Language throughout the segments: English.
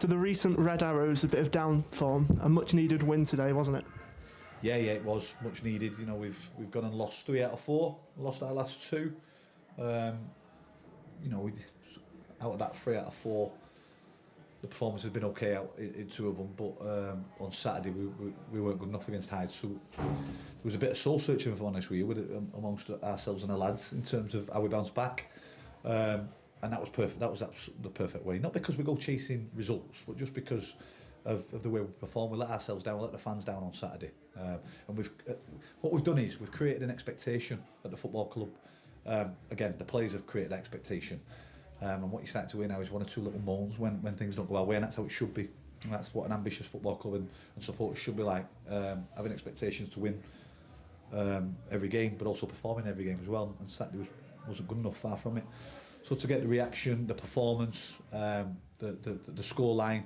the recent Red Arrows, a bit of down form, a much needed win today, wasn't it? Yeah, it was much needed. You know, we've gone and lost 3 out of 4, lost our last 2. You know, out of that 3 out of 4, the performance has been okay out in 2 of them, but on Saturday we weren't good enough against Hyde, so there was a bit of soul searching, if I'm honest with you, amongst ourselves and the lads in terms of how we bounced back, and that was perfect. That was the perfect way, not because we go chasing results, but just because of the way we perform. We let ourselves down, we let the fans down on Saturday, and what we've done is we've created an expectation at the football club. Again, the players have created expectation. And what you start to hear now is 1 or 2 little moans when things don't go our way, and that's how it should be. And that's what an ambitious football club and supporters should be like, having expectations to win every game, but also performing every game as well. And Saturday wasn't good enough, far from it. So to get the reaction, the performance, the score line,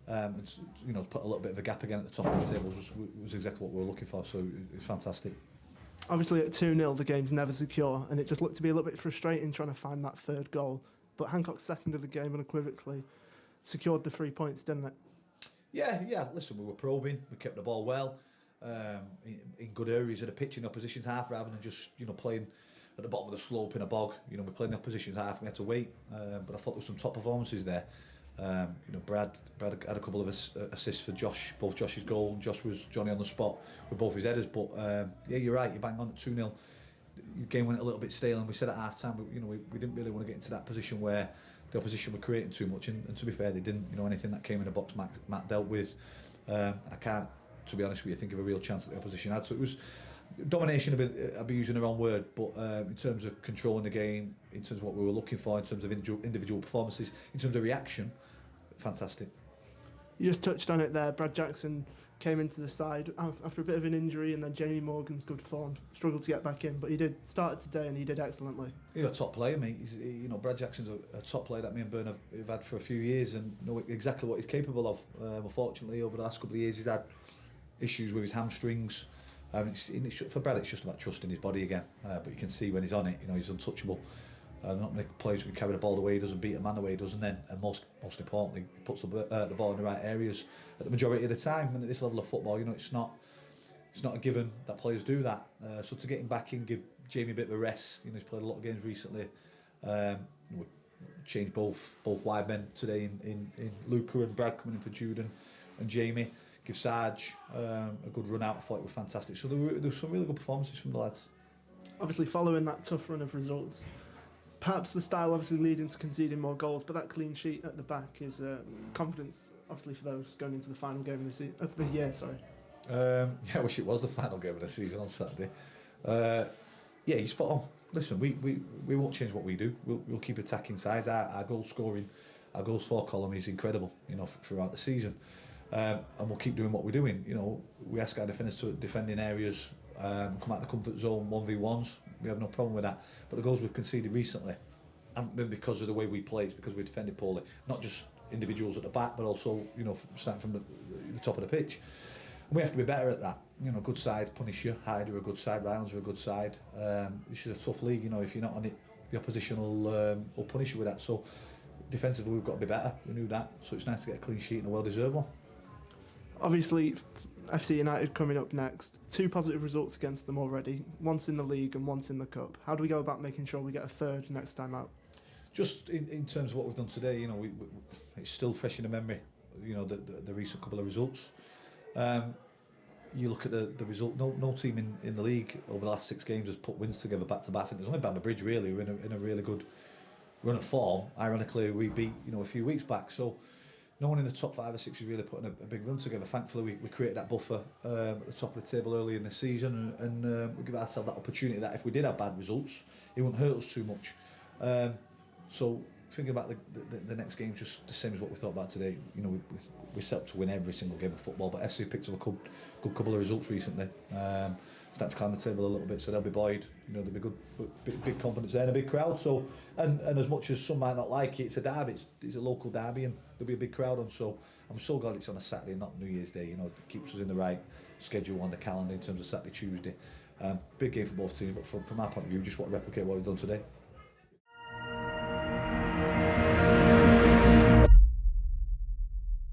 and, you know, put a little bit of a gap again at the top of the table was exactly what we were looking for. So it's fantastic. Obviously at 2-0 the game's never secure, and it just looked to be a little bit frustrating trying to find that 3rd goal. But Hancock's second of the game unequivocally secured the 3 points, didn't it? Yeah. Listen, we were probing, we kept the ball well, in good areas of the pitch in opposition's half, rather than just, you know, playing at the bottom of the slope in a bog. You know, we played in the opposition's half, we had to wait. But I thought there was some top performances there. You know, Brad had a couple of assists for Josh, both Josh's goal, and Josh was Johnny on the spot with both his headers. But yeah, you're right, you bang on at 2-0. The game went a little bit stale, and we said at half time, you know, we didn't really want to get into that position where the opposition were creating too much, and to be fair, they didn't. You know, anything that came in the box Matt dealt with. I can't, to be honest with you, think of a real chance that the opposition had. So it was domination, I'd be using the wrong word, but in terms of controlling the game, in terms of what we were looking for, in terms of individual performances, in terms of reaction, fantastic. You just touched on it there. Brad Jackson came into the side after a bit of an injury, and then Jamie Morgan's good form struggled to get back in, but he did start today and he did excellently. He's a top player, mate. You know, Brad Jackson's a top player that me and Byrne have had for a few years and know exactly what he's capable of. Unfortunately, over the last couple of years, he's had issues with his hamstrings. For Brad, it's just about trusting his body again. But you can see when he's on it, you know, he's untouchable. Not many players who can carry the ball the way he does and beat a man the way he does, and most importantly, he puts the ball in the right areas at the majority of the time. And at this level of football, you know, it's not a given that players do that. So to get him back in, give Jamie a bit of a rest. You know, he's played a lot of games recently. We changed both wide men today in Luca and Brad coming in for Jude and Jamie. Give Sarge a good run out. I thought it was fantastic. So there were some really good performances from the lads. Obviously, following that tough run of results, perhaps the style obviously leading to conceding more goals, but that clean sheet at the back is confidence, obviously, for those going into the final game of the year. Yeah, I wish it was the final game of the season on Saturday. Yeah, you're spot on. Listen, we won't change what we do. We'll keep attacking sides. Our goal scoring, our goals for column is incredible, you know, throughout the season. And we'll keep doing what we're doing. You know, we ask our defenders to defend in areas, come out of the comfort zone, 1v1s. We have no problem with that. But the goals we've conceded recently haven't been because of the way we play. It's because we defended poorly. Not just individuals at the back, but also, you know, starting from the top of the pitch. And we have to be better at that. You know, good sides punish you. Hyde are a good side. Rylands are a good side. This is a tough league. You know, if you're not on it, the opposition will punish you with that. So defensively, we've got to be better. We knew that. So it's nice to get a clean sheet and a well-deserved one. Obviously, FC United coming up next. 2 positive results against them already, once in the league and once in the cup. How do we go about making sure we get a 3rd next time out? Just in terms of what we've done today, you know, it's still fresh in the memory, you know, the recent couple of results. You look at the result, no team in the league over the last 6 games has put wins together back to back. I think there's only Bamber Bridge really who are in a really good run of form. Ironically, we beat, you know, a few weeks back, so no one in the top 5 or 6 is really putting a big run together. Thankfully, we created that buffer at the top of the table early in the season, and we give ourselves that opportunity that if we did have bad results, it wouldn't hurt us too much. So thinking about the next game, just the same as what we thought about today. You know, we set up to win every single game of football, but FC picked up a good couple of results recently. Starting to climb the table a little bit, so they'll be buoyed. You know, there'll be good, big confidence there and a big crowd. So, and as much as some might not like it, it's a derby. It's a local derby, and there'll be a big crowd on. So, I'm so glad it's on a Saturday, and not New Year's Day. You know, it keeps us in the right schedule on the calendar in terms of Saturday, Tuesday. Big game for both teams, but from our point of view, just want to replicate what we've done today.